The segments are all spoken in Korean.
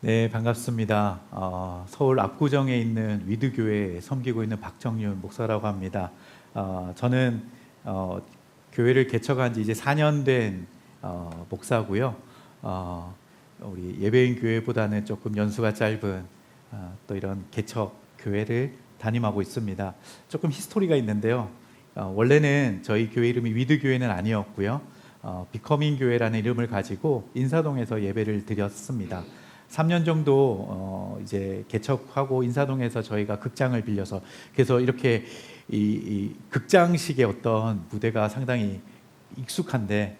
네, 반갑습니다. 서울 압구정에 있는 위드교회에 섬기고 있는 박정윤 목사라고 합니다. 저는 교회를 개척한 지 이제 4년 된 목사고요. 우리 예배인 교회보다는 조금 연수가 짧은 또 이런 개척 교회를 담임하고 있습니다. 조금 히스토리가 있는데요. 원래는 저희 교회 이름이 위드교회는 아니었고요. 비커밍 교회라는 이름을 가지고 인사동에서 예배를 드렸습니다. 3년 정도 이제 개척하고 인사동에서 저희가 극장을 빌려서, 그래서 이렇게 이 극장식의 어떤 무대가 상당히 익숙한데,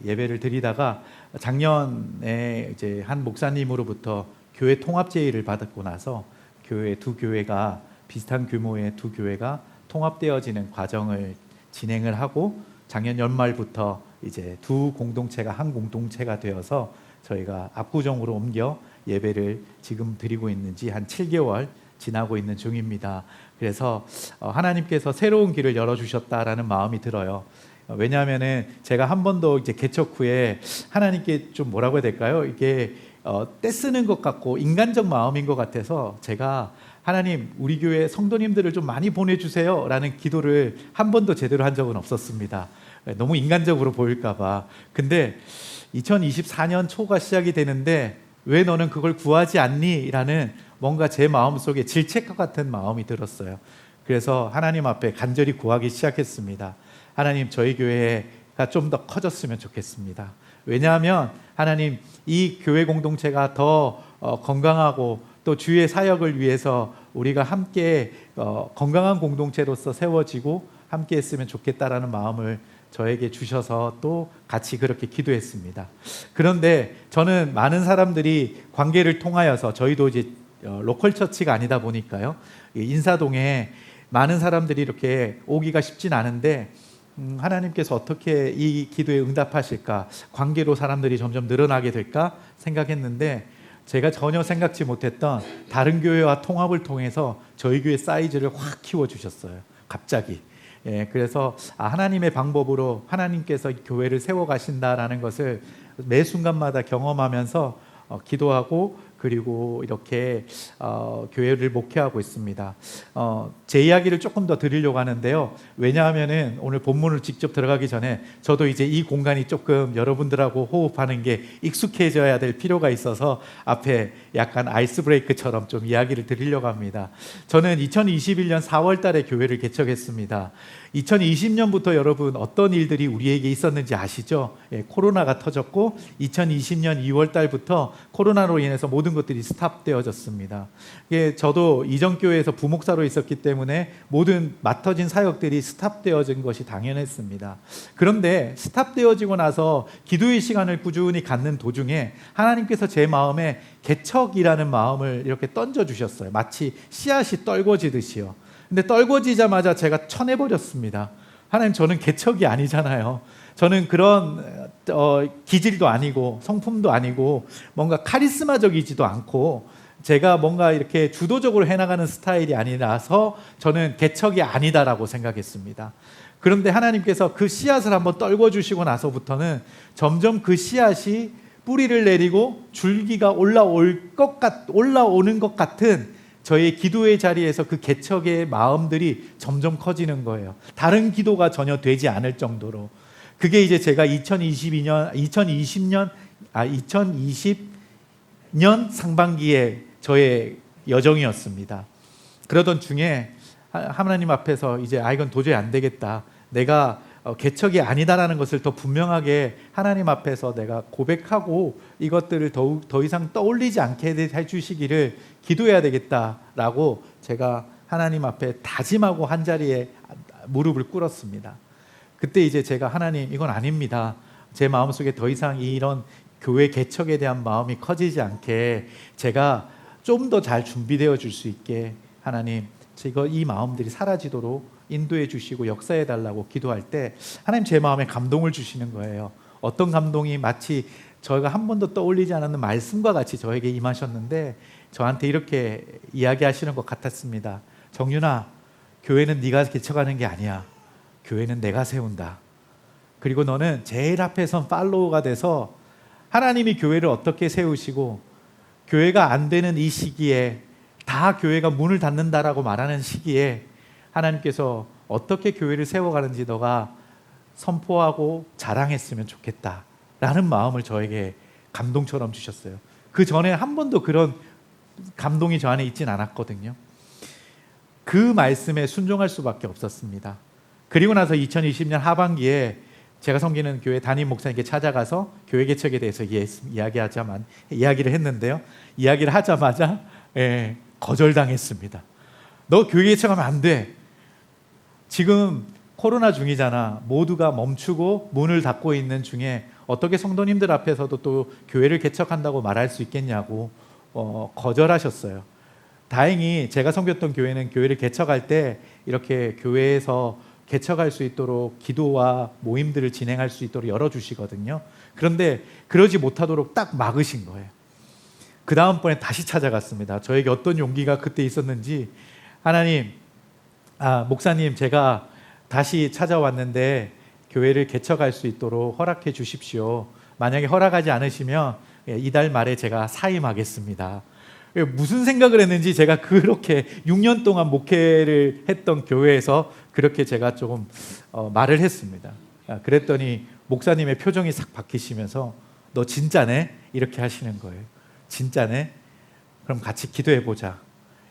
예배를 드리다가 작년에 이제 한 목사님으로부터 교회 통합 제의를 받았고 나서 교회 두 교회가, 비슷한 규모의 두 교회가 통합되어지는 과정을 진행을 하고, 작년 연말부터 이제 두 공동체가 한 공동체가 되어서 저희가 압구정으로 옮겨 예배를 지금 드리고 있는지 한 7개월 지나고 있는 중입니다. 그래서 하나님께서 새로운 길을 열어주셨다라는 마음이 들어요. 왜냐하면은 제가 한 번도 이제 개척 후에 하나님께 좀 뭐라고 해야 될까요? 이게 떼쓰는 것 같고 인간적 마음인 것 같아서, 제가 하나님, 우리 교회 성도님들을 좀 많이 보내주세요 라는 기도를 한 번도 제대로 한 적은 없었습니다. 너무 인간적으로 보일까봐. 근데 2024년 초가 시작이 되는데 왜 너는 그걸 구하지 않니? 라는 뭔가 제 마음속에 질책과 같은 마음이 들었어요. 그래서 하나님 앞에 간절히 구하기 시작했습니다. 하나님, 저희 교회가 좀 더 커졌으면 좋겠습니다. 왜냐하면 하나님, 이 교회 공동체가 더 건강하고 또 주의 사역을 위해서 우리가 함께 건강한 공동체로서 세워지고 함께 했으면 좋겠다라는 마음을 저에게 주셔서 또 같이 그렇게 기도했습니다. 그런데 저는 많은 사람들이 관계를 통하여서, 저희도 이제 로컬 처치가 아니다 보니까요, 인사동에 많은 사람들이 이렇게 오기가 쉽진 않은데 하나님께서 어떻게 이 기도에 응답하실까, 관계로 사람들이 점점 늘어나게 될까 생각했는데, 제가 전혀 생각지 못했던 다른 교회와 통합을 통해서 저희 교회 사이즈를 확 키워주셨어요. 갑자기. 그래서 하나님의 방법으로 하나님께서 교회를 세워가신다라는 것을 매 순간마다 경험하면서 기도하고, 그리고 이렇게 교회를 목회하고 있습니다. 제 이야기를 조금 더 드리려고 하는데요. 왜냐하면은 오늘 본문을 직접 들어가기 전에 저도 이제 이 공간이 조금 여러분들하고 호흡하는 게 익숙해져야 될 필요가 있어서 앞에 약간 아이스 브레이크처럼 좀 이야기를 드리려고 합니다. 저는 2021년 4월 달에 교회를 개척했습니다. 2020년부터 여러분 어떤 일들이 우리에게 있었는지 아시죠? 코로나가 터졌고 2020년 2월 달부터 코로나로 인해서 모든 것들이 스탑되어졌습니다. 저도 이전 교회에서 부목사로 있었기 때문에 모든 맡아진 사역들이 스탑되어진 것이 당연했습니다. 그런데 스탑되어지고 나서 기도의 시간을 꾸준히 갖는 도중에 하나님께서 제 마음에 개척이라는 마음을 이렇게 던져주셨어요. 마치 씨앗이 떨궈지듯이요. 근데 떨궈지자마자 제가 쳐내버렸습니다. 하나님, 저는 개척이 아니잖아요. 저는 그런 기질도 아니고 성품도 아니고 뭔가 카리스마적이지도 않고 제가 뭔가 이렇게 주도적으로 해나가는 스타일이 아니라서 저는 개척이 아니다라고 생각했습니다. 그런데 하나님께서 그 씨앗을 한번 떨궈주시고 나서부터는 점점 그 씨앗이 뿌리를 내리고 줄기가 올라오는 것 같은 저의 기도의 자리에서 그 개척의 마음들이 점점 커지는 거예요. 다른 기도가 전혀 되지 않을 정도로. 그게 이제 제가 2020년 상반기에 저의 여정이었습니다. 그러던 중에 하나님 앞에서 이제 이건 도저히 안 되겠다. 내가 개척이 아니다라는 것을 더 분명하게 하나님 앞에서 내가 고백하고 이것들을 더 이상 떠올리지 않게 해주시기를 기도해야 되겠다라고 제가 하나님 앞에 다짐하고 한 자리에 무릎을 꿇었습니다. 그때 이제 제가, 하나님, 이건 아닙니다. 제 마음속에 더 이상 이런 교회 개척에 대한 마음이 커지지 않게 제가 좀 더 잘 준비되어 줄 수 있게 하나님, 이 마음들이 사라지도록 인도해 주시고 역사해 달라고 기도할 때 하나님 제 마음에 감동을 주시는 거예요. 어떤 감동이, 마치 저희가 한 번도 떠올리지 않았는 말씀과 같이 저에게 임하셨는데 저한테 이렇게 이야기하시는 것 같았습니다. 정윤아, 교회는 네가 개척하는 게 아니야. 교회는 내가 세운다. 그리고 너는 제일 앞에 선 팔로우가 돼서 하나님이 교회를 어떻게 세우시고 교회가 안 되는 이 시기에, 다 교회가 문을 닫는다라고 말하는 시기에 하나님께서 어떻게 교회를 세워가는지 너가 선포하고 자랑했으면 좋겠다라는 마음을 저에게 감동처럼 주셨어요. 그 전에 한 번도 그런 감동이 저 안에 있진 않았거든요. 그 말씀에 순종할 수밖에 없었습니다. 그리고 나서 2020년 하반기에 제가 섬기는 교회 담임 목사님께 찾아가서 교회 개척에 대해서 이야기를 했는데요. 이야기를 하자마자 거절당했습니다. 너 교회 개척하면 안 돼. 지금 코로나 중이잖아. 모두가 멈추고 문을 닫고 있는 중에 어떻게 성도님들 앞에서도 또 교회를 개척한다고 말할 수 있겠냐고 거절하셨어요. 다행히 제가 섬겼던 교회는 교회를 개척할 때 이렇게 교회에서 개척할 수 있도록 기도와 모임들을 진행할 수 있도록 열어주시거든요. 그런데 그러지 못하도록 딱 막으신 거예요. 그 다음번에 다시 찾아갔습니다. 저에게 어떤 용기가 그때 있었는지, 하나님, 목사님, 제가 다시 찾아왔는데 교회를 개척할 수 있도록 허락해 주십시오. 만약에 허락하지 않으시면 이달 말에 제가 사임하겠습니다. 무슨 생각을 했는지 제가 그렇게 6년 동안 목회를 했던 교회에서 그렇게 제가 조금 말을 했습니다. 그랬더니 목사님의 표정이 싹 바뀌시면서 너 진짜네? 이렇게 하시는 거예요. 진짜네? 그럼 같이 기도해 보자.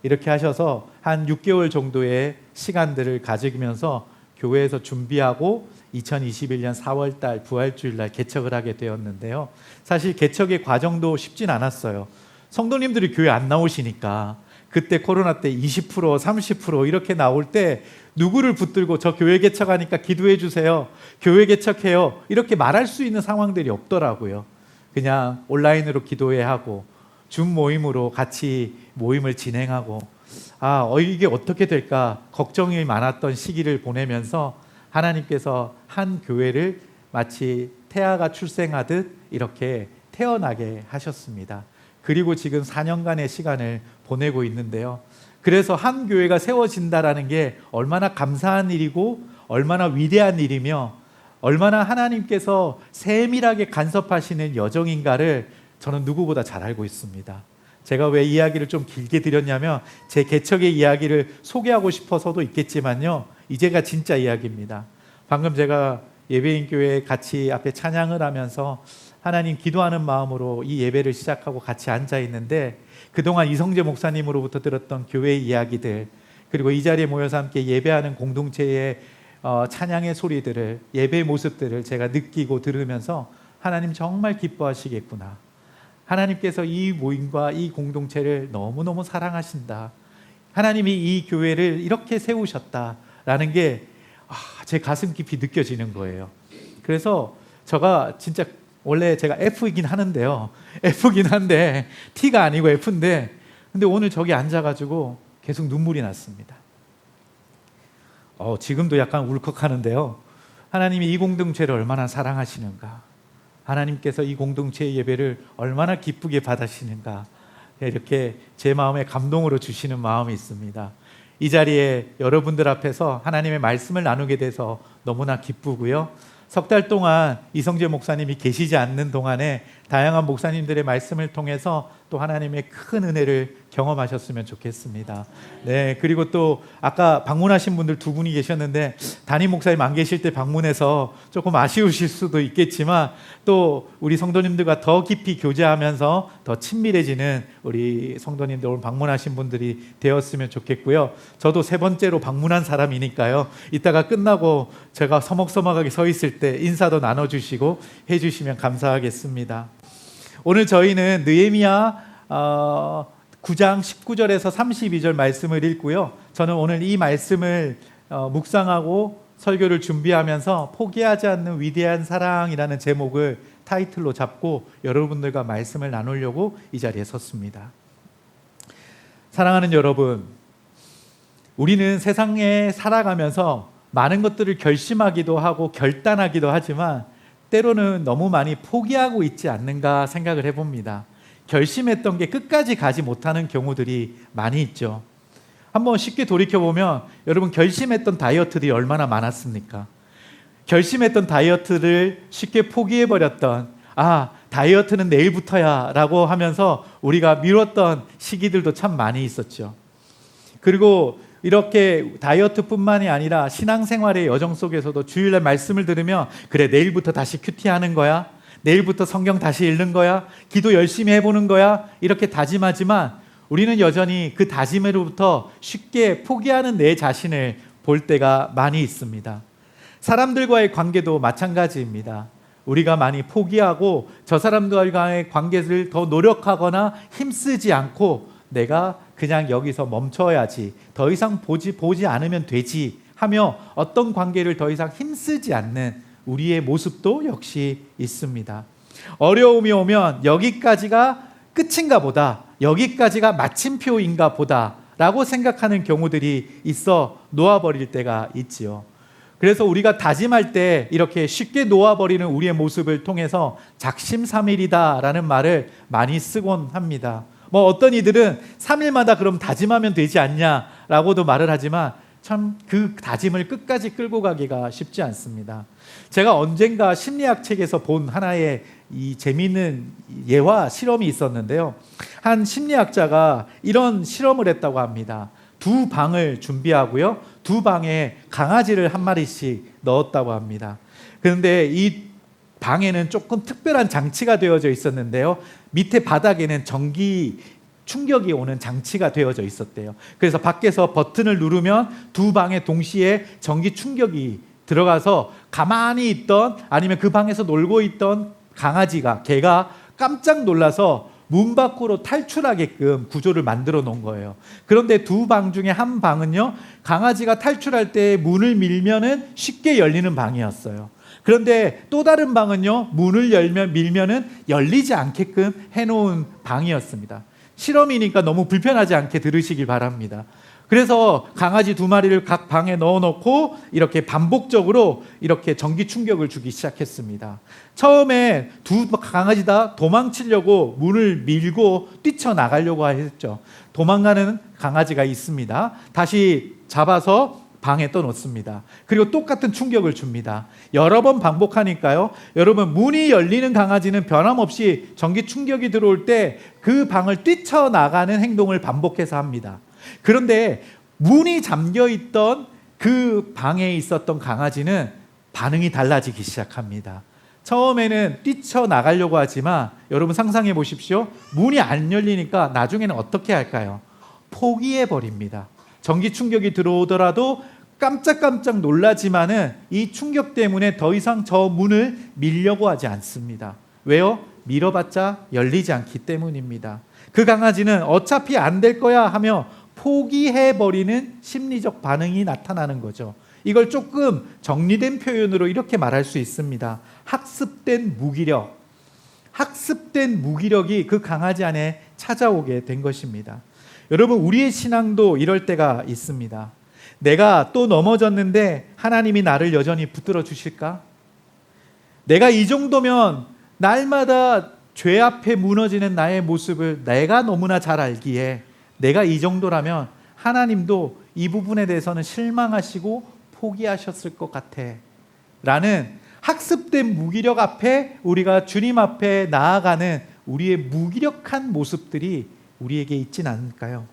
이렇게 하셔서 한 6개월 정도의 시간들을 가지면서 교회에서 준비하고 2021년 4월 달 부활주일 날 개척을 하게 되었는데요. 사실 개척의 과정도 쉽진 않았어요. 성도님들이 교회 안 나오시니까 그때 코로나 때 20%, 30% 이렇게 나올 때 누구를 붙들고 저 교회 개척하니까 기도해 주세요. 교회 개척해요. 이렇게 말할 수 있는 상황들이 없더라고요. 그냥 온라인으로 기도회 하고 줌 모임으로 같이 모임을 진행하고 이게 어떻게 될까 걱정이 많았던 시기를 보내면서 하나님께서 한 교회를 마치 태아가 출생하듯 이렇게 태어나게 하셨습니다. 그리고 지금 4년간의 시간을 보내고 있는데요. 그래서 한 교회가 세워진다라는 게 얼마나 감사한 일이고 얼마나 위대한 일이며 얼마나 하나님께서 세밀하게 간섭하시는 여정인가를 저는 누구보다 잘 알고 있습니다. 제가 왜 이야기를 좀 길게 드렸냐면 제 개척의 이야기를 소개하고 싶어서도 있겠지만요. 이제가 진짜 이야기입니다. 방금 제가 예배인 교회에 같이 앞에 찬양을 하면서 하나님 기도하는 마음으로 이 예배를 시작하고 같이 앉아 있는데 그동안 이성재 목사님으로부터 들었던 교회의 이야기들, 그리고 이 자리에 모여서 함께 예배하는 공동체의 찬양의 소리들을, 예배의 모습들을 제가 느끼고 들으면서 하나님 정말 기뻐하시겠구나. 하나님께서 이 모임과 이 공동체를 너무너무 사랑하신다. 하나님이 이 교회를 이렇게 세우셨다라는 게 제 가슴 깊이 느껴지는 거예요. 그래서 제가 진짜 원래 제가 F이긴 하는데요. F긴 한데 T가 아니고 F인데 근데 오늘 저기 앉아가지고 계속 눈물이 났습니다. 지금도 약간 울컥하는데요. 하나님이 이 공동체를 얼마나 사랑하시는가, 하나님께서 이 공동체의 예배를 얼마나 기쁘게 받으시는가, 이렇게 제 마음에 감동으로 주시는 마음이 있습니다. 이 자리에 여러분들 앞에서 하나님의 말씀을 나누게 돼서 너무나 기쁘고요. 석 달 동안 이성재 목사님이 계시지 않는 동안에 다양한 목사님들의 말씀을 통해서 또 하나님의 큰 은혜를 경험하셨으면 좋겠습니다. 네, 그리고 또 아까 방문하신 분들 두 분이 계셨는데 담임 목사님 안 계실 때 방문해서 조금 아쉬우실 수도 있겠지만 또 우리 성도님들과 더 깊이 교제하면서 더 친밀해지는 우리 성도님들, 오늘 방문하신 분들이 되었으면 좋겠고요. 저도 세 번째로 방문한 사람이니까요. 이따가 끝나고 제가 서먹서먹하게 서 있을 때 인사도 나눠주시고 해주시면 감사하겠습니다. 오늘 저희는 느헤미야 9장 19절에서 32절 말씀을 읽고요. 저는 오늘 이 말씀을 묵상하고 설교를 준비하면서 포기하지 않는 위대한 사랑이라는 제목을 타이틀로 잡고 여러분들과 말씀을 나누려고 이 자리에 섰습니다. 사랑하는 여러분, 우리는 세상에 살아가면서 많은 것들을 결심하기도 하고 결단하기도 하지만 때로는 너무 많이 포기하고 있지 않는가 생각을 해봅니다. 결심했던 게 끝까지 가지 못하는 경우들이 많이 있죠. 한번 쉽게 돌이켜보면 여러분 결심했던 다이어트들이 얼마나 많았습니까? 결심했던 다이어트를 쉽게 포기해버렸던, 다이어트는 내일부터야 라고 하면서 우리가 미뤘던 시기들도 참 많이 있었죠. 그리고 이렇게 다이어트뿐만이 아니라 신앙생활의 여정 속에서도 주일날 말씀을 들으면 그래 내일부터 다시 큐티하는 거야, 내일부터 성경 다시 읽는 거야, 기도 열심히 해보는 거야 이렇게 다짐하지만 우리는 여전히 그 다짐으로부터 쉽게 포기하는 내 자신을 볼 때가 많이 있습니다. 사람들과의 관계도 마찬가지입니다. 우리가 많이 포기하고 저 사람들과의 관계를 더 노력하거나 힘쓰지 않고 내가 그냥 여기서 멈춰야지, 더 이상 보지 않으면 되지 하며 어떤 관계를 더 이상 힘쓰지 않는 우리의 모습도 역시 있습니다. 어려움이 오면 여기까지가 끝인가 보다, 여기까지가 마침표인가 보다 라고 생각하는 경우들이 있어 놓아버릴 때가 있지요. 그래서 우리가 다짐할 때 이렇게 쉽게 놓아버리는 우리의 모습을 통해서 작심삼일이다 라는 말을 많이 쓰곤 합니다. 어떤 이들은 3일마다 그럼 다짐하면 되지 않냐라고도 말을 하지만 참 그 다짐을 끝까지 끌고 가기가 쉽지 않습니다. 제가 언젠가 심리학 책에서 본 하나의 이 재미있는 예와 실험이 있었는데요. 한 심리학자가 이런 실험을 했다고 합니다. 두 방을 준비하고요, 두 방에 강아지를 한 마리씩 넣었다고 합니다. 그런데 이 방에는 조금 특별한 장치가 되어져 있었는데요, 밑에 바닥에는 전기 충격이 오는 장치가 되어져 있었대요. 그래서 밖에서 버튼을 누르면 두 방에 동시에 전기 충격이 들어가서 가만히 있던, 아니면 그 방에서 놀고 있던 개가 깜짝 놀라서 문 밖으로 탈출하게끔 구조를 만들어 놓은 거예요. 그런데 두 방 중에 한 방은요, 강아지가 탈출할 때 문을 밀면은 쉽게 열리는 방이었어요. 그런데 또 다른 방은요, 문을 밀면은 열리지 않게끔 해놓은 방이었습니다. 실험이니까 너무 불편하지 않게 들으시길 바랍니다. 그래서 강아지 두 마리를 각 방에 넣어놓고 이렇게 반복적으로 이렇게 전기 충격을 주기 시작했습니다. 처음에 두 강아지 다 도망치려고 문을 밀고 뛰쳐나가려고 했죠. 도망가는 강아지가 있습니다. 다시 잡아서 방에 떠놓습니다. 그리고 똑같은 충격을 줍니다. 여러 번 반복하니까요, 여러분, 문이 열리는 강아지는 변함없이 전기 충격이 들어올 때 그 방을 뛰쳐나가는 행동을 반복해서 합니다. 그런데 문이 잠겨있던 그 방에 있었던 강아지는 반응이 달라지기 시작합니다. 처음에는 뛰쳐나가려고 하지만 여러분 상상해 보십시오. 문이 안 열리니까 나중에는 어떻게 할까요? 포기해 버립니다. 전기 충격이 들어오더라도 깜짝깜짝 놀라지만은 이 충격 때문에 더 이상 저 문을 밀려고 하지 않습니다. 왜요? 밀어봤자 열리지 않기 때문입니다. 그 강아지는 어차피 안 될 거야 하며 포기해버리는 심리적 반응이 나타나는 거죠. 이걸 조금 정리된 표현으로 이렇게 말할 수 있습니다. 학습된 무기력이 그 강아지 안에 찾아오게 된 것입니다. 여러분, 우리의 신앙도 이럴 때가 있습니다. 내가 또 넘어졌는데 하나님이 나를 여전히 붙들어 주실까? 내가 이 정도면 날마다 죄 앞에 무너지는 나의 모습을 내가 너무나 잘 알기에 내가 이 정도라면 하나님도 이 부분에 대해서는 실망하시고 포기하셨을 것 같아 라는 학습된 무기력 앞에 우리가 주님 앞에 나아가는 우리의 무기력한 모습들이 우리에게 있진 않을까요?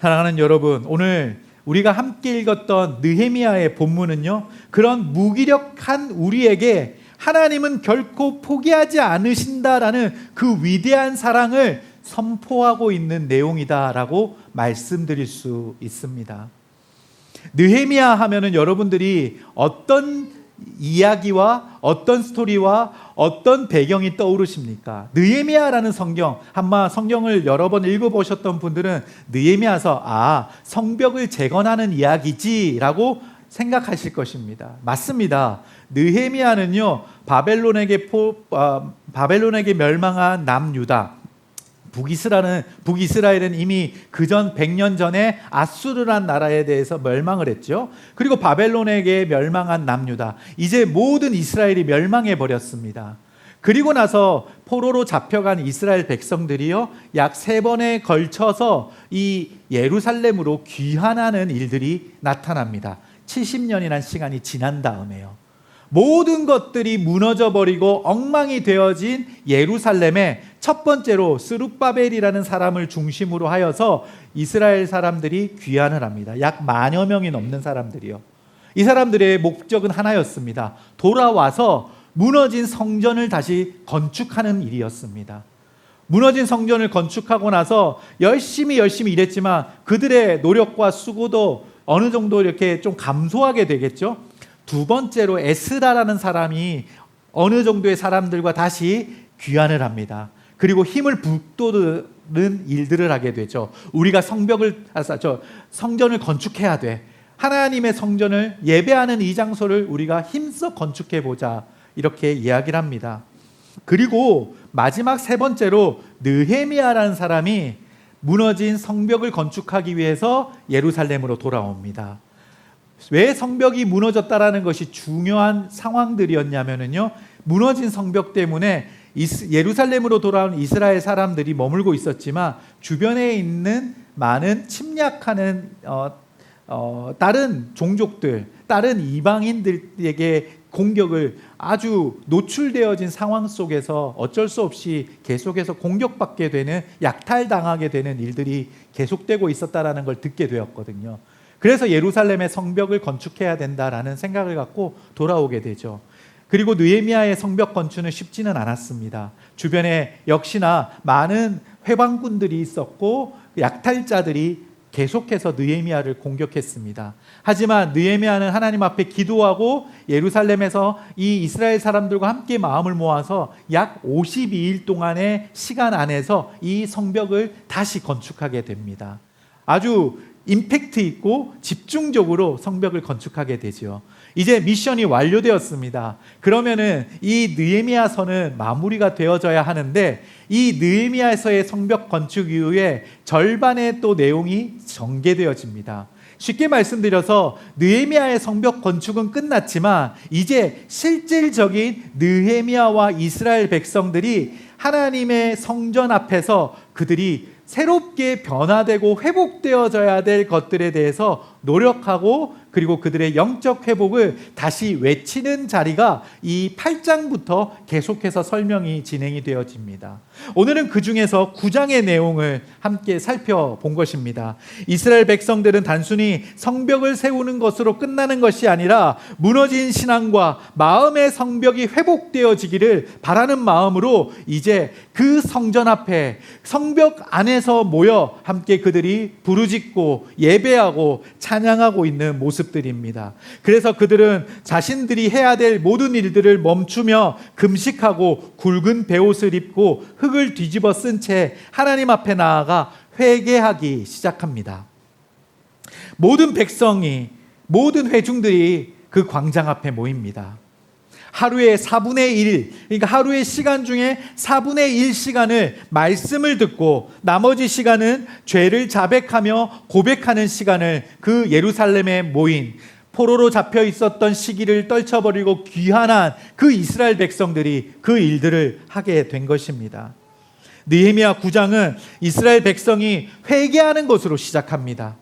사랑하는 여러분, 오늘 우리가 함께 읽었던 느헤미야의 본문은요, 그런 무기력한 우리에게 하나님은 결코 포기하지 않으신다라는 그 위대한 사랑을 선포하고 있는 내용이다라고 말씀드릴 수 있습니다. 느헤미야 하면은 여러분들이 어떤 이야기와 어떤 스토리와 어떤 배경이 떠오르십니까? 느헤미야라는 성경, 아마 성경을 여러 번 읽어보셨던 분들은 느헤미야서 성벽을 재건하는 이야기지라고 생각하실 것입니다. 맞습니다. 느헤미야는요, 바벨론에게 멸망한 남유다, 북이스라엘은 이미 그전 100년 전에 아수르란 나라에 대해서 멸망을 했죠. 그리고 바벨론에게 멸망한 남유다, 이제 모든 이스라엘이 멸망해 버렸습니다. 그리고 나서 포로로 잡혀간 이스라엘 백성들이요, 약 3번에 걸쳐서 이 예루살렘으로 귀환하는 일들이 나타납니다. 70년이라는 시간이 지난 다음에요. 모든 것들이 무너져 버리고 엉망이 되어진 예루살렘에 첫 번째로 스룹바벨이라는 사람을 중심으로 하여서 이스라엘 사람들이 귀환을 합니다. 약 10,000여 명이 넘는 사람들이요. 이 사람들의 목적은 하나였습니다. 돌아와서 무너진 성전을 다시 건축하는 일이었습니다. 무너진 성전을 건축하고 나서 열심히 일했지만 그들의 노력과 수고도 어느 정도 이렇게 좀 감소하게 되겠죠. 두 번째로 에스라라는 사람이 어느 정도의 사람들과 다시 귀환을 합니다. 그리고 힘을 북돋는 일들을 하게 되죠. 우리가 성전을 건축해야 돼. 하나님의 성전을 예배하는 이 장소를 우리가 힘써 건축해 보자. 이렇게 이야기를 합니다. 그리고 마지막 세 번째로 느헤미야라는 사람이 무너진 성벽을 건축하기 위해서 예루살렘으로 돌아옵니다. 왜 성벽이 무너졌다라는 것이 중요한 상황들이었냐면요, 무너진 성벽 때문에 예루살렘으로 돌아온 이스라엘 사람들이 머물고 있었지만 주변에 있는 많은 침략하는 다른 종족들, 다른 이방인들에게 공격을 아주 노출되어진 상황 속에서 어쩔 수 없이 계속해서 공격받게 되는, 약탈당하게 되는 일들이 계속되고 있었다라는 걸 듣게 되었거든요. 그래서 예루살렘의 성벽을 건축해야 된다라는 생각을 갖고 돌아오게 되죠. 그리고 느헤미야의 성벽 건축은 쉽지는 않았습니다. 주변에 역시나 많은 회방꾼들이 있었고 약탈자들이 계속해서 느헤미야를 공격했습니다. 하지만 느헤미야는 하나님 앞에 기도하고 예루살렘에서 이 이스라엘 사람들과 함께 마음을 모아서 약 52일 동안의 시간 안에서 이 성벽을 다시 건축하게 됩니다. 아주 임팩트 있고 집중적으로 성벽을 건축하게 되죠. 이제 미션이 완료되었습니다. 그러면은 이 느헤미야서는 마무리가 되어져야 하는데, 이 느헤미야서의 성벽 건축 이후에 절반의 또 내용이 전개되어집니다. 쉽게 말씀드려서 느헤미야의 성벽 건축은 끝났지만 이제 실질적인 느헤미야와 이스라엘 백성들이 하나님의 성전 앞에서 그들이 새롭게 변화되고 회복되어져야 될 것들에 대해서 노력하고, 그리고 그들의 영적 회복을 다시 외치는 자리가 이 8장부터 계속해서 설명이 진행이 되어집니다. 오늘은 그 중에서 9장의 내용을 함께 살펴본 것입니다. 이스라엘 백성들은 단순히 성벽을 세우는 것으로 끝나는 것이 아니라 무너진 신앙과 마음의 성벽이 회복되어지기를 바라는 마음으로 이제 그 성전 앞에, 성벽 안에서 모여 함께 그들이 부르짖고 예배하고 찬양하고 있는 모습들입니다. 그래서 그들은 자신들이 해야 될 모든 일들을 멈추며 금식하고 굵은 베옷을 입고 흙을 뒤집어 쓴 채 하나님 앞에 나아가 회개하기 시작합니다. 모든 백성이, 모든 회중들이 그 광장 앞에 모입니다. 하루의 4분의 1, 그러니까 하루의 시간 중에 4분의 1 시간을 말씀을 듣고 나머지 시간은 죄를 자백하며 고백하는 시간을 그 예루살렘에 모인, 포로로 잡혀 있었던 시기를 떨쳐버리고 귀환한 그 이스라엘 백성들이 그 일들을 하게 된 것입니다. 느헤미야 9장은 이스라엘 백성이 회개하는 것으로 시작합니다.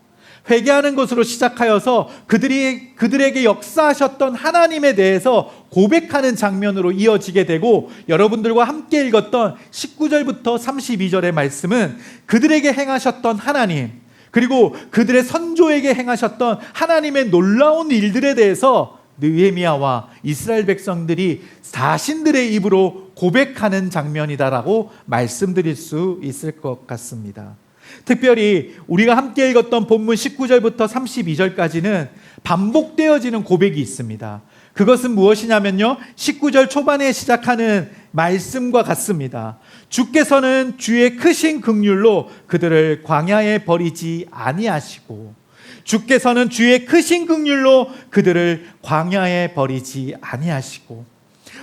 회개하는 것으로 시작하여서 그들에게 역사하셨던 하나님에 대해서 고백하는 장면으로 이어지게 되고, 여러분들과 함께 읽었던 19절부터 32절의 말씀은 그들에게 행하셨던 하나님, 그리고 그들의 선조에게 행하셨던 하나님의 놀라운 일들에 대해서 느헤미야와 이스라엘 백성들이 자신들의 입으로 고백하는 장면이다라고 말씀드릴 수 있을 것 같습니다. 특별히 우리가 함께 읽었던 본문 19절부터 32절까지는 반복되어지는 고백이 있습니다. 그것은 무엇이냐면요, 19절 초반에 시작하는 말씀과 같습니다. 주께서는 주의 크신 긍휼로 그들을 광야에 버리지 아니하시고, 주께서는 주의 크신 긍휼로 그들을 광야에 버리지 아니하시고.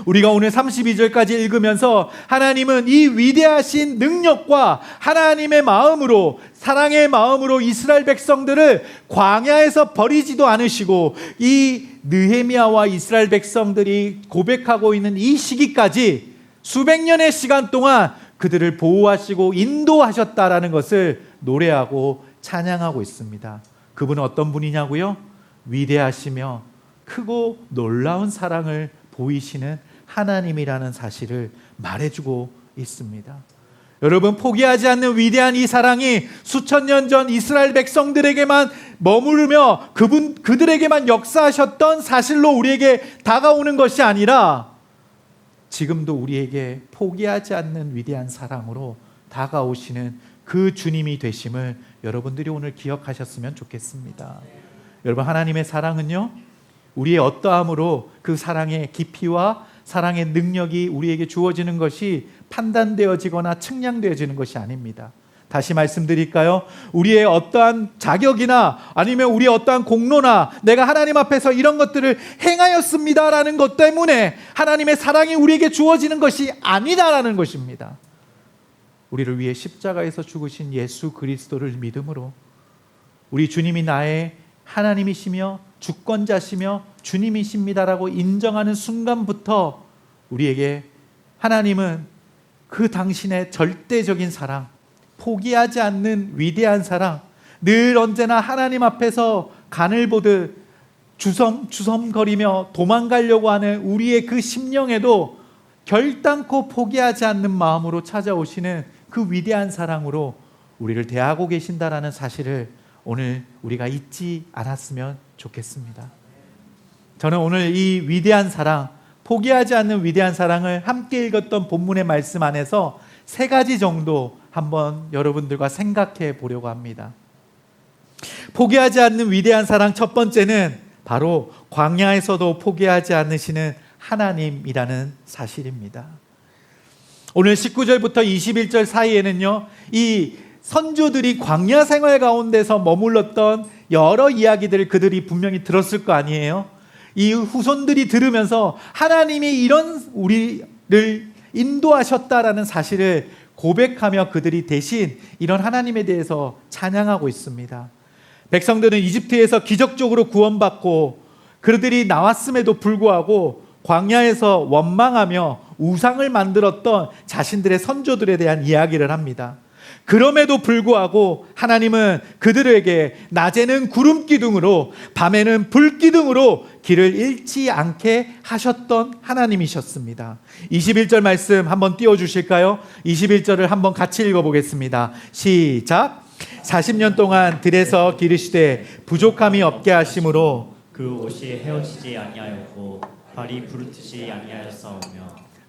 우리가 오늘 32절까지 읽으면서 하나님은 이 위대하신 능력과 하나님의 마음으로, 사랑의 마음으로 이스라엘 백성들을 광야에서 버리지도 않으시고, 이 느헤미야와 이스라엘 백성들이 고백하고 있는 이 시기까지 수백 년의 시간 동안 그들을 보호하시고 인도하셨다라는 것을 노래하고 찬양하고 있습니다. 그분은 어떤 분이냐고요? 위대하시며 크고 놀라운 사랑을 보이시는 하나님이라는 사실을 말해주고 있습니다. 여러분, 포기하지 않는 위대한 이 사랑이 수천 년 전 이스라엘 백성들에게만 머무르며 그들에게만 역사하셨던 사실로 우리에게 다가오는 것이 아니라 지금도 우리에게 포기하지 않는 위대한 사랑으로 다가오시는 그 주님이 되심을 여러분들이 오늘 기억하셨으면 좋겠습니다. 여러분, 하나님의 사랑은요, 우리의 어떠함으로 그 사랑의 깊이와 사랑의 능력이 우리에게 주어지는 것이 판단되어지거나 측량되어지는 것이 아닙니다. 다시 말씀드릴까요? 우리의 어떠한 자격이나 아니면 우리의 어떠한 공로나 내가 하나님 앞에서 이런 것들을 행하였습니다라는 것 때문에 하나님의 사랑이 우리에게 주어지는 것이 아니다라는 것입니다. 우리를 위해 십자가에서 죽으신 예수 그리스도를 믿음으로 우리 주님이 나의 하나님이시며 주권자시며 주님이십니다라고 인정하는 순간부터 우리에게 하나님은 그 당신의 절대적인 사랑, 포기하지 않는 위대한 사랑, 늘 언제나 하나님 앞에서 간을 보듯 주섬주섬거리며 도망가려고 하는 우리의 그 심령에도 결단코 포기하지 않는 마음으로 찾아오시는 그 위대한 사랑으로 우리를 대하고 계신다라는 사실을 오늘 우리가 잊지 않았으면 좋겠습니다. 저는 오늘 이 위대한 사랑, 포기하지 않는 위대한 사랑을 함께 읽었던 본문의 말씀 안에서 세 가지 정도 한번 여러분들과 생각해 보려고 합니다. 포기하지 않는 위대한 사랑, 첫 번째는 바로 광야에서도 포기하지 않으시는 하나님이라는 사실입니다. 오늘 19절부터 21절 사이에는요, 이 선조들이 광야 생활 가운데서 머물렀던 여러 이야기들을 그들이 분명히 들었을 거 아니에요. 이 후손들이 들으면서 하나님이 이런 우리를 인도하셨다라는 사실을 고백하며 그들이 대신 이런 하나님에 대해서 찬양하고 있습니다. 백성들은 이집트에서 기적적으로 구원받고 그들이 나왔음에도 불구하고 광야에서 원망하며 우상을 만들었던 자신들의 선조들에 대한 이야기를 합니다. 그럼에도 불구하고 하나님은 그들에게 낮에는 구름 기둥으로 밤에는 불 기둥으로 길을 잃지 않게 하셨던 하나님이셨습니다. 21절 말씀 한번 띄워주실까요? 21절을 한번 같이 읽어보겠습니다. 시작. 40년 동안 들에서 기르시되 부족함이 없게 하심으로 그 옷이 헤어지지 아니하였고 발이 부르트지 아니하였사오며.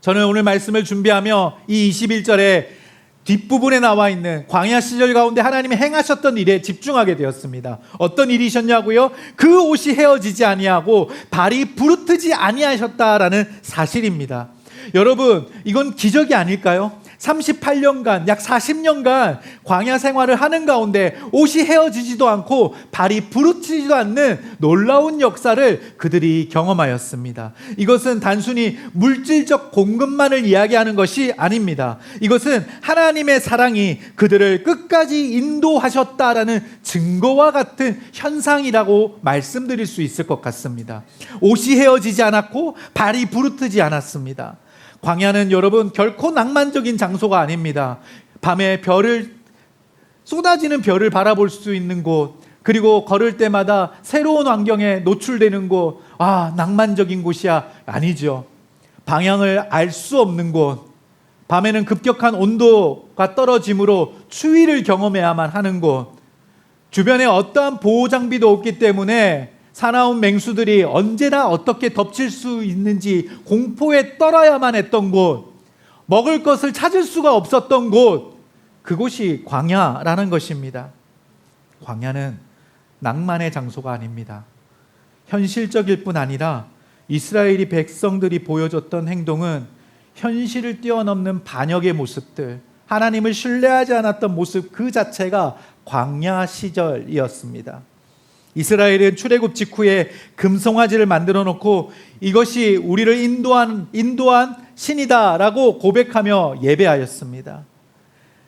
저는 오늘 말씀을 준비하며 이 21절에 뒷부분에 나와 있는 광야 시절 가운데 하나님이 행하셨던 일에 집중하게 되었습니다. 어떤 일이셨냐고요? 그 옷이 헤어지지 아니하고 발이 부르트지 아니하셨다라는 사실입니다. 여러분, 이건 기적이 아닐까요? 38년간, 약 40년간 광야 생활을 하는 가운데 옷이 헤어지지도 않고 발이 부르치지도 않는 놀라운 역사를 그들이 경험하였습니다. 이것은 단순히 물질적 공급만을 이야기하는 것이 아닙니다. 이것은 하나님의 사랑이 그들을 끝까지 인도하셨다라는 증거와 같은 현상이라고 말씀드릴 수 있을 것 같습니다. 옷이 헤어지지 않았고 발이 부르트지 않았습니다. 광야는 여러분 결코 낭만적인 장소가 아닙니다. 밤에 쏟아지는 별을 바라볼 수 있는 곳, 그리고 걸을 때마다 새로운 환경에 노출되는 곳, 낭만적인 곳이야? 아니죠. 방향을 알 수 없는 곳, 밤에는 급격한 온도가 떨어짐으로 추위를 경험해야만 하는 곳, 주변에 어떠한 보호 장비도 없기 때문에 사나운 맹수들이 언제나 어떻게 덮칠 수 있는지 공포에 떨어야만 했던 곳, 먹을 것을 찾을 수가 없었던 곳, 그곳이 광야라는 것입니다. 광야는 낭만의 장소가 아닙니다. 현실적일 뿐 아니라 이스라엘이 백성들이 보여줬던 행동은 현실을 뛰어넘는 반역의 모습들, 하나님을 신뢰하지 않았던 모습 그 자체가 광야 시절이었습니다. 이스라엘은 출애굽 직후에 금송아지를 만들어 놓고 이것이 우리를 인도한 신이다라고 고백하며 예배하였습니다.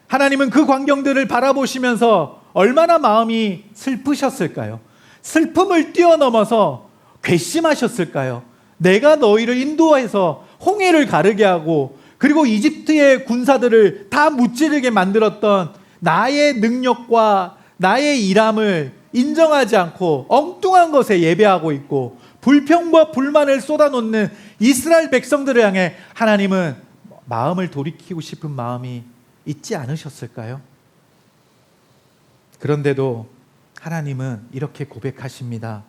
하나님은 그 광경들을 바라보시면서 얼마나 마음이 슬프셨을까요? 슬픔을 뛰어넘어서 괘씸하셨을까요? 내가 너희를 인도해서 홍해를 가르게 하고 그리고 이집트의 군사들을 다 무찌르게 만들었던 나의 능력과 나의 일함을 인정하지 않고 엉뚱한 것에 예배하고 있고 불평과 불만을 쏟아놓는 이스라엘 백성들을 향해 하나님은 마음을 돌이키고 싶은 마음이 있지 않으셨을까요? 그런데도 하나님은 이렇게 고백하십니다.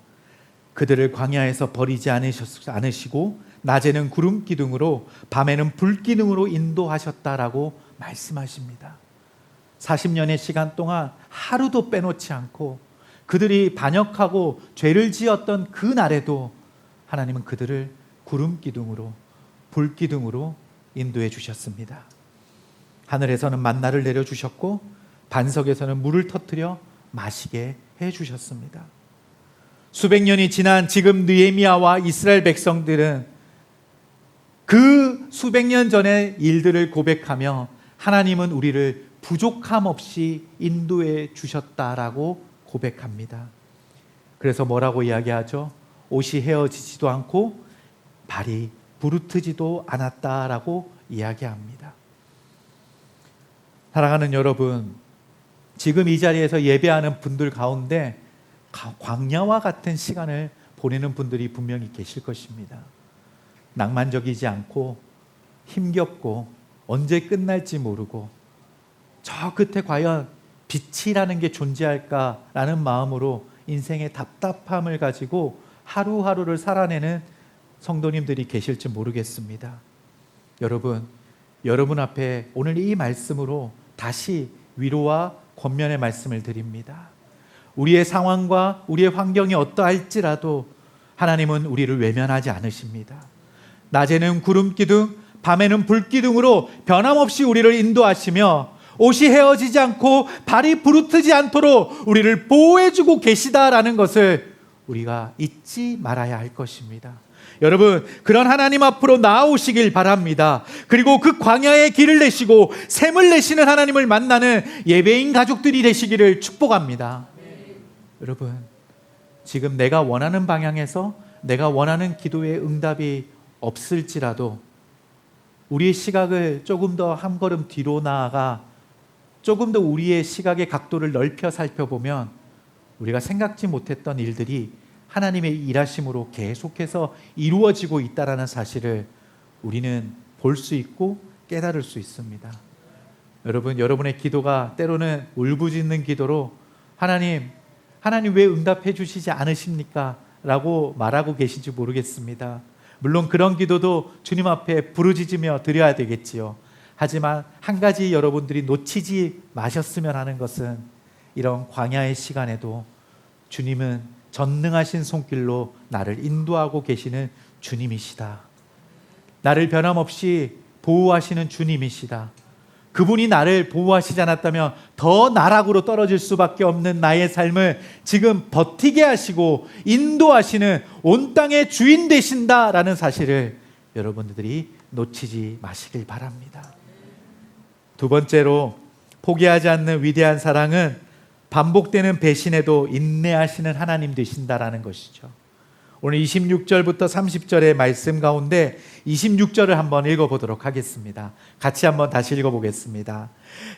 그들을 광야에서 버리지 않으시고 낮에는 구름 기둥으로 밤에는 불 기둥으로 인도하셨다라고 말씀하십니다. 40년의 시간 동안 하루도 빼놓지 않고 그들이 반역하고 죄를 지었던 그 날에도 하나님은 그들을 구름 기둥으로 불 기둥으로 인도해 주셨습니다. 하늘에서는 만나를 내려주셨고 반석에서는 물을 터뜨려 마시게 해주셨습니다. 수백 년이 지난 지금 느헤미야와 이스라엘 백성들은 그 수백 년 전의 일들을 고백하며 하나님은 우리를 부족함 없이 인도해 주셨다라고 고백합니다. 그래서 뭐라고 이야기하죠? 옷이 헤어지지도 않고 발이 부르트지도 않았다라고 이야기합니다. 사랑하는 여러분, 지금 이 자리에서 예배하는 분들 가운데 광야와 같은 시간을 보내는 분들이 분명히 계실 것입니다. 낭만적이지 않고 힘겹고 언제 끝날지 모르고 저 끝에 과연 빛이라는 게 존재할까라는 마음으로 인생의 답답함을 가지고 하루하루를 살아내는 성도님들이 계실지 모르겠습니다. 여러분 앞에 오늘 이 말씀으로 다시 위로와 권면의 말씀을 드립니다. 우리의 상황과 우리의 환경이 어떠할지라도 하나님은 우리를 외면하지 않으십니다. 낮에는 구름 기둥, 밤에는 불 기둥으로 변함없이 우리를 인도하시며 옷이 헤어지지 않고 발이 부르트지 않도록 우리를 보호해주고 계시다라는 것을 우리가 잊지 말아야 할 것입니다. 여러분, 그런 하나님 앞으로 나아오시길 바랍니다. 그리고 그 광야의 길을 내시고 샘을 내시는 하나님을 만나는 예배인 가족들이 되시기를 축복합니다. 여러분, 지금 내가 원하는 방향에서 내가 원하는 기도의 응답이 없을지라도 우리의 시각을 조금 더 한 걸음 뒤로 나아가 조금 더 우리의 시각의 각도를 넓혀 살펴보면 우리가 생각지 못했던 일들이 하나님의 일하심으로 계속해서 이루어지고 있다는 사실을 우리는 볼 수 있고 깨달을 수 있습니다. 여러분, 여러분의 기도가 때로는 울부짖는 기도로 하나님 왜 응답해 주시지 않으십니까? 라고 말하고 계신지 모르겠습니다. 물론 그런 기도도 주님 앞에 부르짖으며 드려야 되겠지요. 하지만 한 가지 여러분들이 놓치지 마셨으면 하는 것은 이런 광야의 시간에도 주님은 전능하신 손길로 나를 인도하고 계시는 주님이시다. 나를 변함없이 보호하시는 주님이시다. 그분이 나를 보호하시지 않았다면 더 나락으로 떨어질 수밖에 없는 나의 삶을 지금 버티게 하시고 인도하시는 온 땅의 주인 되신다라는 사실을 여러분들이 놓치지 마시길 바랍니다. 두 번째로, 포기하지 않는 위대한 사랑은 반복되는 배신에도 인내하시는 하나님 되신다라는 것이죠. 오늘 26절부터 30절의 말씀 가운데 26절을 한번 읽어보도록 하겠습니다. 같이 한번 다시 읽어보겠습니다.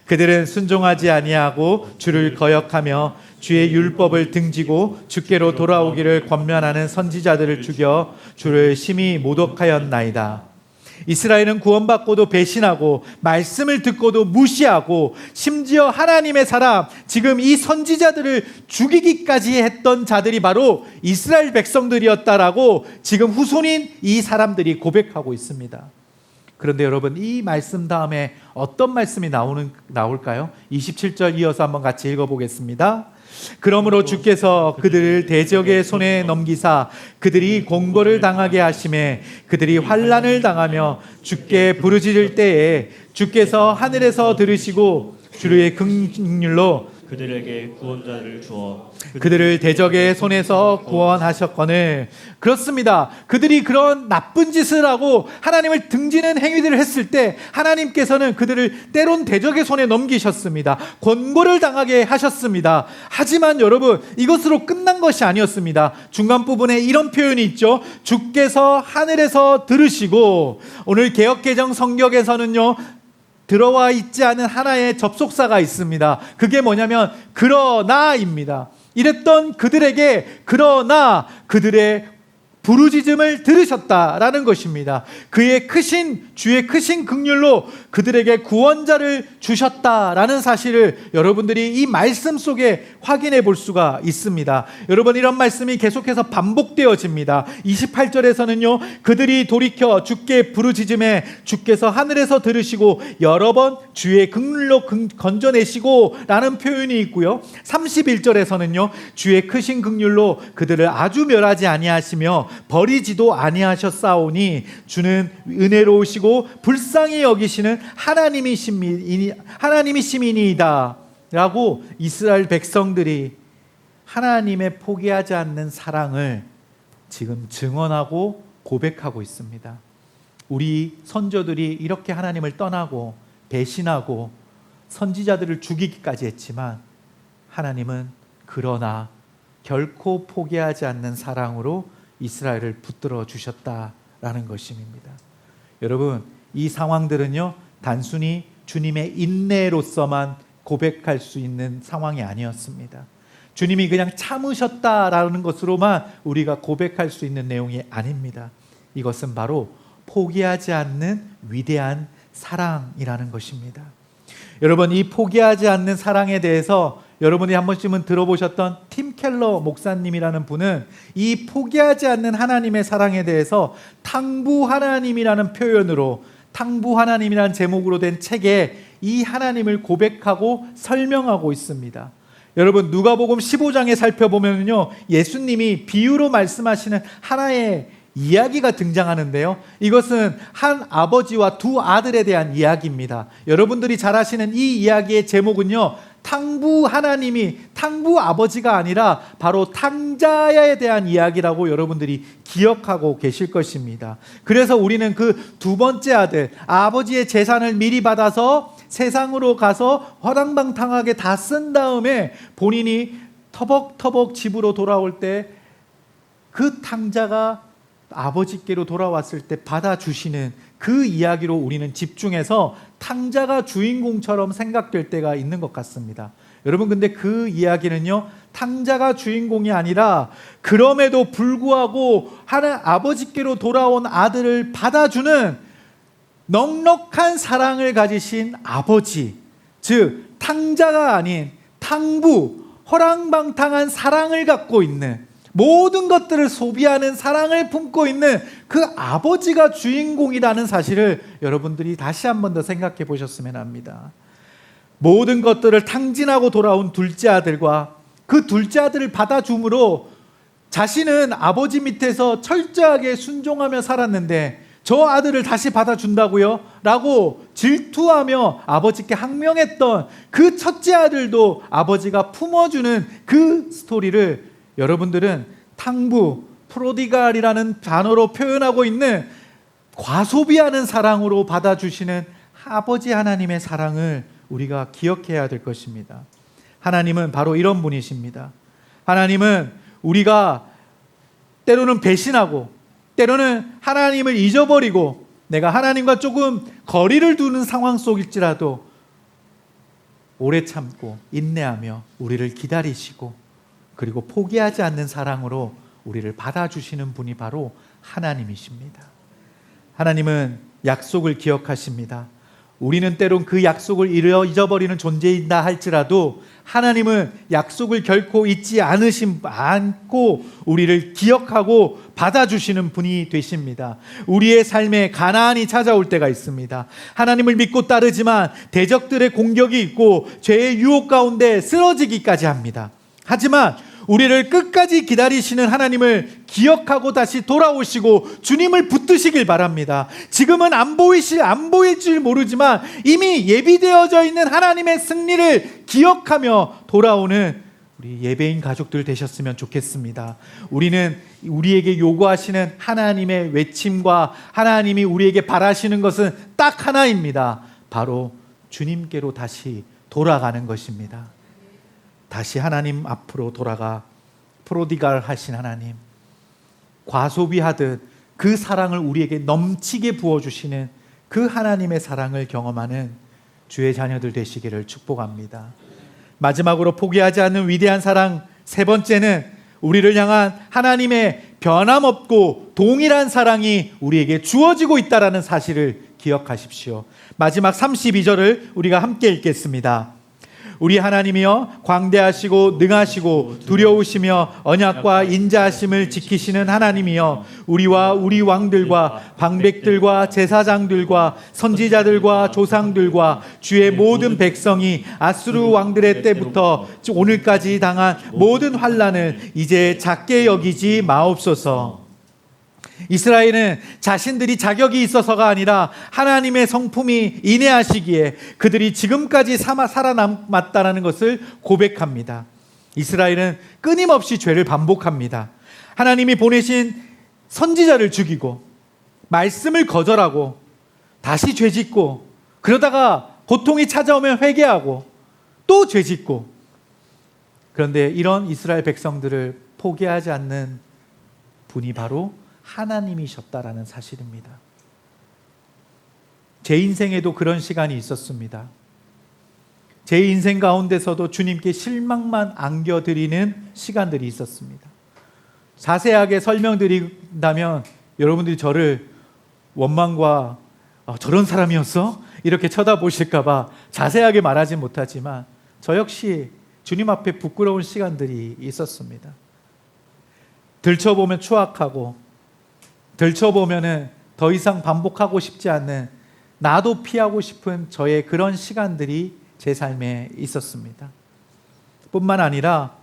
그들은 순종하지 아니하고 주를 거역하며 주의 율법을 등지고 주께로 돌아오기를 권면하는 선지자들을 죽여 주를 심히 모독하였나이다. 이스라엘은 구원받고도 배신하고 말씀을 듣고도 무시하고 심지어 하나님의 사람, 지금 이 선지자들을 죽이기까지 했던 자들이 바로 이스라엘 백성들이었다라고 지금 후손인 이 사람들이 고백하고 있습니다. 그런데 여러분, 이 말씀 다음에 어떤 말씀이 나올까요? 27절 이어서 한번 같이 읽어보겠습니다. 그러므로 주께서 그들을 대적의 손에 넘기사 그들이 공고를 당하게 하심에 그들이 환난을 당하며 주께 부르짖을 때에 주께서 하늘에서 들으시고 주의 긍휼로 그들에게 구원자를 주어 그들을 대적의 손에서 구원하셨거늘. 그렇습니다. 그들이 그런 나쁜 짓을 하고 하나님을 등지는 행위들을 했을 때 하나님께서는 그들을 때론 대적의 손에 넘기셨습니다. 권고를 당하게 하셨습니다. 하지만 여러분, 이것으로 끝난 것이 아니었습니다. 중간 부분에 이런 표현이 있죠. 주께서 하늘에서 들으시고, 오늘 개역개정 성경에서는요, 들어와 있지 않은 하나의 접속사가 있습니다. 그게 뭐냐면 그러나입니다. 이랬던 그들에게 그러나 그들의 부르짖음을 들으셨다라는 것입니다. 주의 크신 긍휼로 그들에게 구원자를 주셨다라는 사실을 여러분들이 이 말씀 속에 확인해 볼 수가 있습니다. 여러분, 이런 말씀이 계속해서 반복되어집니다. 28절에서는요, 그들이 돌이켜 주께 부르짖음에 주께서 하늘에서 들으시고 여러 번 주의 긍휼로 건져내시고 라는 표현이 있고요, 31절에서는요, 주의 크신 긍휼로 그들을 아주 멸하지 아니하시며 버리지도 아니하셨사오니 주는 은혜로우시고 불쌍히 여기시는 하나님이심이니이다 라고 이스라엘 백성들이 하나님의 포기하지 않는 사랑을 지금 증언하고 고백하고 있습니다. 우리 선조들이 이렇게 하나님을 떠나고 배신하고 선지자들을 죽이기까지 했지만 하나님은 그러나 결코 포기하지 않는 사랑으로 이스라엘을 붙들어 주셨다라는 것입니다. 여러분, 이 상황들은요, 단순히 주님의 인내로서만 고백할 수 있는 상황이 아니었습니다. 주님이 그냥 참으셨다라는 것으로만 우리가 고백할 수 있는 내용이 아닙니다. 이것은 바로 포기하지 않는 위대한 사랑이라는 것입니다. 여러분, 이 포기하지 않는 사랑에 대해서 여러분이 한 번쯤은 들어보셨던 팀 켈러 목사님이라는 분은 이 포기하지 않는 하나님의 사랑에 대해서 탕부 하나님이라는 표현으로, 탕부 하나님이라는 제목으로 된 책에 이 하나님을 고백하고 설명하고 있습니다. 여러분, 누가복음 15장에 살펴보면요, 예수님이 비유로 말씀하시는 하나의 이야기가 등장하는데요, 이것은 한 아버지와 두 아들에 대한 이야기입니다. 여러분들이 잘 아시는 이 이야기의 제목은요, 탕부 하나님이 탕부 아버지가 아니라 바로 탕자에 대한 이야기라고 여러분들이 기억하고 계실 것입니다. 그래서 우리는 그 두 번째 아들, 아버지의 재산을 미리 받아서 세상으로 가서 허랑방탕하게 다 쓴 다음에 본인이 터벅터벅 집으로 돌아올 때 그 탕자가 아버지께로 돌아왔을 때 받아주시는 그 이야기로 우리는 집중해서 탕자가 주인공처럼 생각될 때가 있는 것 같습니다. 여러분, 근데 그 이야기는요, 탕자가 주인공이 아니라 그럼에도 불구하고 아버지께로 돌아온 아들을 받아주는 넉넉한 사랑을 가지신 아버지, 즉 탕자가 아닌 탕부, 허랑방탕한 사랑을 갖고 있는, 모든 것들을 소비하는 사랑을 품고 있는 그 아버지가 주인공이라는 사실을 여러분들이 다시 한 번 더 생각해 보셨으면 합니다. 모든 것들을 탕진하고 돌아온 둘째 아들과 그 둘째 아들을 받아줌으로 자신은 아버지 밑에서 철저하게 순종하며 살았는데 저 아들을 다시 받아준다고요? 라고 질투하며 아버지께 항명했던 그 첫째 아들도 아버지가 품어주는 그 스토리를 여러분들은 탕부, 프로디갈이라는 단어로 표현하고 있는 과소비하는 사랑으로 받아주시는 아버지 하나님의 사랑을 우리가 기억해야 될 것입니다. 하나님은 바로 이런 분이십니다. 하나님은 우리가 때로는 배신하고 때로는 하나님을 잊어버리고 내가 하나님과 조금 거리를 두는 상황 속일지라도 오래 참고 인내하며 우리를 기다리시고 그리고 포기하지 않는 사랑으로 우리를 받아주시는 분이 바로 하나님이십니다. 하나님은 약속을 기억하십니다. 우리는 때론 그 약속을 잊어버리는 존재이다 할지라도 하나님은 약속을 결코 잊지 않고 우리를 기억하고 받아주시는 분이 되십니다. 우리의 삶에 가나안이 찾아올 때가 있습니다. 하나님을 믿고 따르지만 대적들의 공격이 있고 죄의 유혹 가운데 쓰러지기까지 합니다. 하지만 우리를 끝까지 기다리시는 하나님을 기억하고 다시 돌아오시고 주님을 붙드시길 바랍니다. 지금은 안 보일지 모르지만 이미 예비되어져 있는 하나님의 승리를 기억하며 돌아오는 우리 예배인 가족들 되셨으면 좋겠습니다. 우리는 우리에게 요구하시는 하나님의 외침과 하나님이 우리에게 바라시는 것은 딱 하나입니다. 바로 주님께로 다시 돌아가는 것입니다. 다시 하나님 앞으로 돌아가 프로디갈 하신 하나님, 과소비하듯 그 사랑을 우리에게 넘치게 부어주시는 그 하나님의 사랑을 경험하는 주의 자녀들 되시기를 축복합니다. 마지막으로 포기하지 않는 위대한 사랑 세 번째는 우리를 향한 하나님의 변함없고 동일한 사랑이 우리에게 주어지고 있다는 사실을 기억하십시오. 마지막 32절을 우리가 함께 읽겠습니다. 우리 하나님이여 광대하시고 능하시고 두려우시며 언약과 인자하심을 지키시는 하나님이여 우리와 우리 왕들과 방백들과 제사장들과 선지자들과 조상들과 주의 모든 백성이 아수르 왕들의 때부터 오늘까지 당한 모든 환난을 이제 작게 여기지 마옵소서. 이스라엘은 자신들이 자격이 있어서가 아니라 하나님의 성품이 인내하시기에 그들이 지금까지 살아남았다는 것을 고백합니다. 이스라엘은 끊임없이 죄를 반복합니다. 하나님이 보내신 선지자를 죽이고 말씀을 거절하고 다시 죄짓고 그러다가 고통이 찾아오면 회개하고 또 죄짓고, 그런데 이런 이스라엘 백성들을 포기하지 않는 분이 바로 하나님이셨다라는 사실입니다. 제 인생에도 그런 시간이 있었습니다. 제 인생 가운데서도 주님께 실망만 안겨드리는 시간들이 있었습니다. 자세하게 설명드린다면 여러분들이 저를 원망과 저런 사람이었어? 이렇게 쳐다보실까봐 자세하게 말하지 못하지만 저 역시 주님 앞에 부끄러운 시간들이 있었습니다. 들춰보면 추악하고 들춰보면 더 이상 반복하고 싶지 않는, 나도 피하고 싶은 저의 그런 시간들이 제 삶에 있었습니다. 뿐만 아니라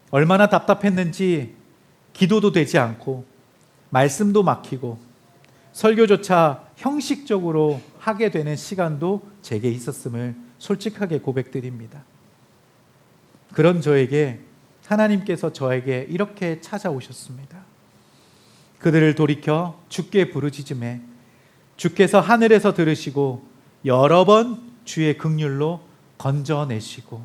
얼마나 답답했는지 기도도 되지 않고 말씀도 막히고 설교조차 형식적으로 하게 되는 시간도 제게 있었음을 솔직하게 고백드립니다. 그런 저에게 하나님께서 저에게 이렇게 찾아오셨습니다. 그들을 돌이켜 주께 부르짖음에 주께서 하늘에서 들으시고 여러 번 주의 긍휼로 건져내시고,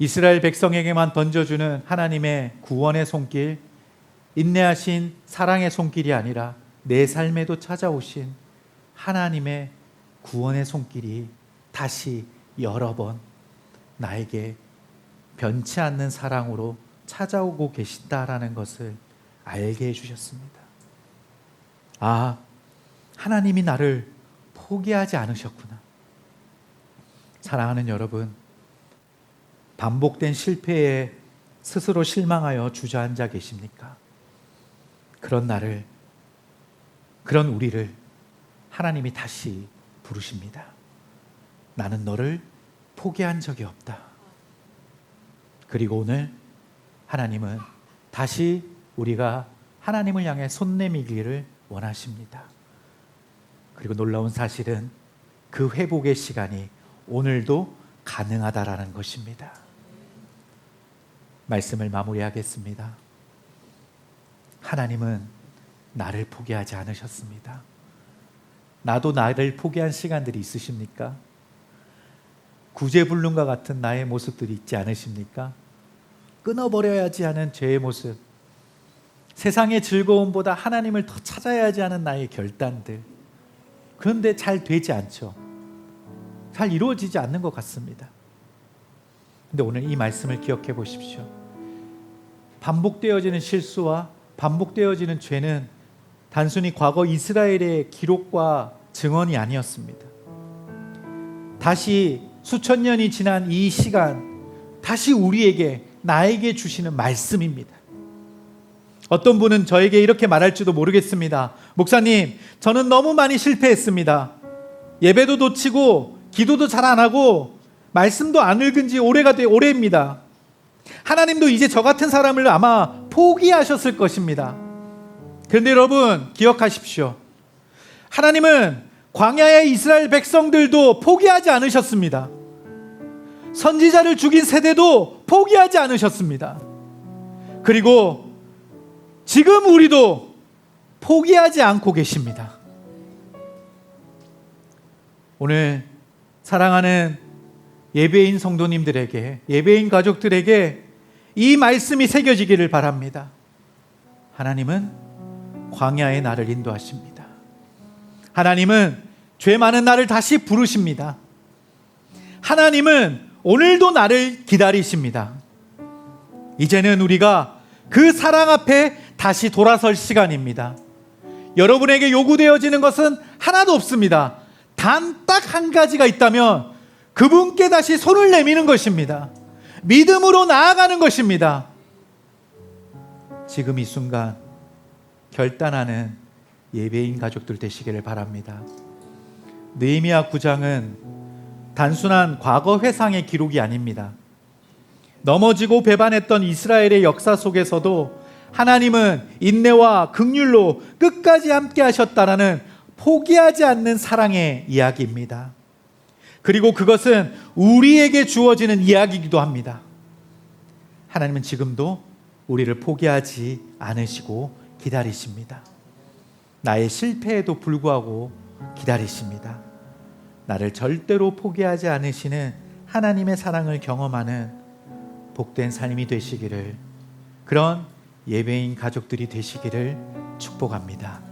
이스라엘 백성에게만 던져주는 하나님의 구원의 손길, 인내하신 사랑의 손길이 아니라 내 삶에도 찾아오신 하나님의 구원의 손길이 다시 여러 번 나에게 변치 않는 사랑으로 찾아오고 계신다라는 것을 알게 해주셨습니다. 아, 하나님이 나를 포기하지 않으셨구나. 사랑하는 여러분, 반복된 실패에 스스로 실망하여 주저앉아 계십니까? 그런 나를, 그런 우리를 하나님이 다시 부르십니다. 나는 너를 포기한 적이 없다. 그리고 오늘 하나님은 다시 우리가 하나님을 향해 손 내밀기를 원하십니다. 그리고 놀라운 사실은 그 회복의 시간이 오늘도 가능하다라는 것입니다. 말씀을 마무리하겠습니다. 하나님은 나를 포기하지 않으셨습니다. 나도 나를 포기한 시간들이 있으십니까? 구제불능과 같은 나의 모습들이 있지 않으십니까? 끊어버려야지 하는 죄의 모습, 세상의 즐거움보다 하나님을 더 찾아야지 하는 나의 결단들, 그런데 잘 되지 않죠. 잘 이루어지지 않는 것 같습니다. 근데 오늘 이 말씀을 기억해 보십시오. 반복되어지는 실수와 반복되어지는 죄는 단순히 과거 이스라엘의 기록과 증언이 아니었습니다. 다시 수천 년이 지난 이 시간, 다시 우리에게, 나에게 주시는 말씀입니다. 어떤 분은 저에게 이렇게 말할지도 모르겠습니다. 목사님, 저는 너무 많이 실패했습니다. 예배도 놓치고 기도도 잘 안 하고 말씀도 안 읽은 지 오래입니다. 하나님도 이제 저 같은 사람을 아마 포기하셨을 것입니다. 그런데 여러분 기억하십시오. 하나님은 광야의 이스라엘 백성들도 포기하지 않으셨습니다. 선지자를 죽인 세대도 포기하지 않으셨습니다. 그리고 지금 우리도 포기하지 않고 계십니다. 오늘 사랑하는 예배인 성도님들에게, 예배인 가족들에게 이 말씀이 새겨지기를 바랍니다. 하나님은 광야의 나를 인도하십니다. 하나님은 죄 많은 나를 다시 부르십니다. 하나님은 오늘도 나를 기다리십니다. 이제는 우리가 그 사랑 앞에 다시 돌아설 시간입니다. 여러분에게 요구되어지는 것은 하나도 없습니다. 단 딱 한 가지가 있다면 그분께 다시 손을 내미는 것입니다. 믿음으로 나아가는 것입니다. 지금 이 순간 결단하는 예배인 가족들 되시기를 바랍니다. 느헤미야 9장은 단순한 과거 회상의 기록이 아닙니다. 넘어지고 배반했던 이스라엘의 역사 속에서도 하나님은 인내와 긍휼로 끝까지 함께 하셨다라는 포기하지 않는 사랑의 이야기입니다. 그리고 그것은 우리에게 주어지는 이야기이기도 합니다. 하나님은 지금도 우리를 포기하지 않으시고 기다리십니다. 나의 실패에도 불구하고 기다리십니다. 나를 절대로 포기하지 않으시는 하나님의 사랑을 경험하는 복된 삶이 되시기를, 그런 예배인 가족들이 되시기를 축복합니다.